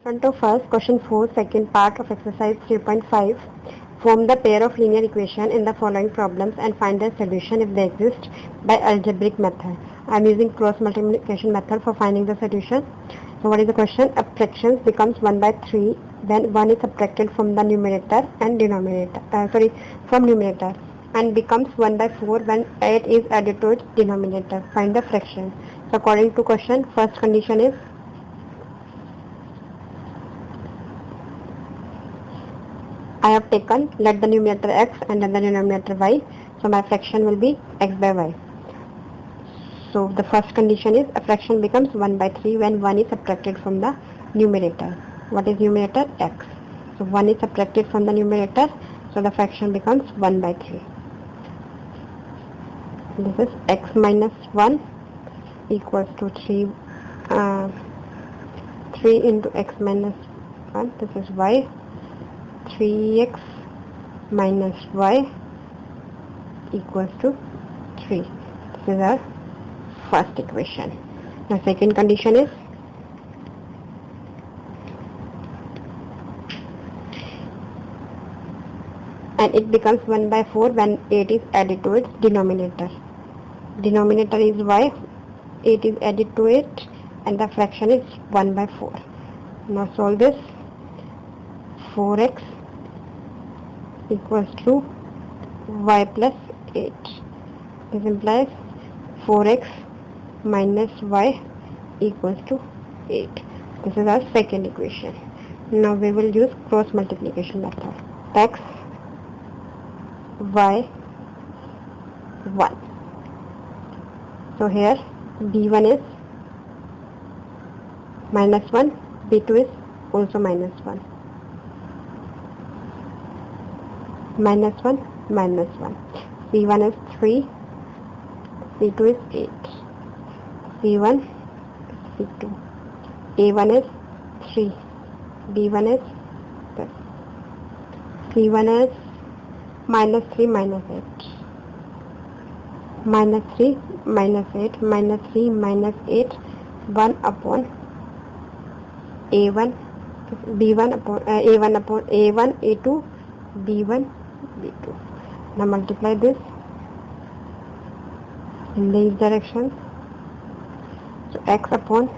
On to first question 4, second part of exercise 3.5. Form the pair of linear equation in the following problems and find their solution if they exist by algebraic method. I am using cross multiplication method for finding the solution. So what is the question? A fraction becomes 1 by 3 when 1 is subtracted from the numerator and denominator. From numerator, and becomes 1 by 4 when 8 is added to its denominator. Find the fraction. So according to question, first condition is I have taken let the numerator x and then the denominator y. So my fraction will be x by y. So the first condition is a fraction becomes 1 by 3 when 1 is subtracted from the numerator. What is numerator? X. So 1 is subtracted from the numerator. So the fraction becomes 1 by 3. This is x minus 1 equals to 3 into x minus 1. This is y. 3x minus y equals to 3. This is our first equation. The second condition is and it becomes 1 by 4 when 8 is added to its denominator. Denominator is y, 8 is added to it, and the fraction is 1 by 4. Now solve this. 4x equals to y plus 8. This implies 4x minus y equals to 8. This is our second equation. Now we will use cross multiplication method. X, y, 1. So here b1 is minus 1, b2 is also minus 1. Minus 1, minus 1. c1 is 3, c2 is 8. c1, c2. a1 is 3, b1 is this. c1 is minus 3, minus 8. Minus 3, minus 8, minus 3, minus 8, 1 upon a1, b1 upon a1 upon a1, a2, b1, b2. Now multiply this in these directions. So x upon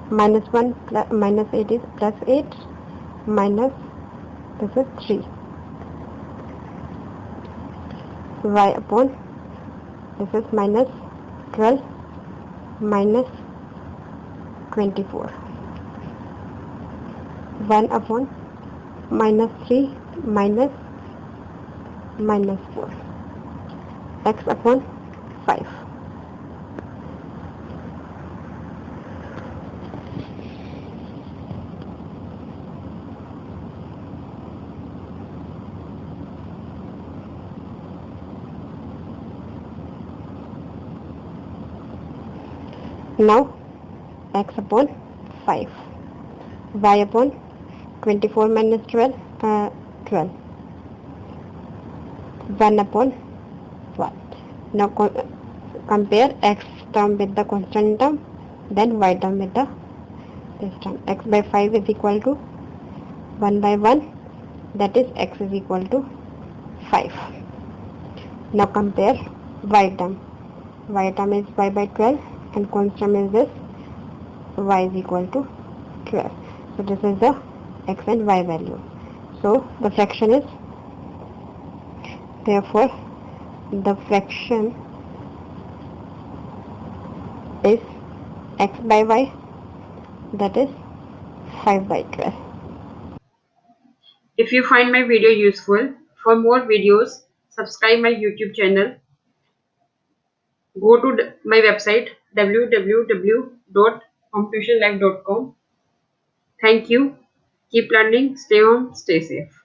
minus 1 plus minus 8 is plus 8 minus this is 3. Y upon this is minus 12 minus 24. 1 upon minus 3 minus 4. X upon 5. Now x upon 5. Y upon 24 minus 12, 12. 1 upon 1. Now compare x term with the constant term, then y term with this term. X by 5 is equal to 1 by 1, that is x is equal to 5. Now compare y term. Y term is y by 12 and constant is this, y is equal to 12. So this is the x and y value. So the fraction is, therefore the fraction is x by y, that is 5 by 12. If you find my video useful, for more videos, subscribe my YouTube channel. Go to my website www.hometuitionlive.com. Thank you. Keep learning. Stay home. Stay safe.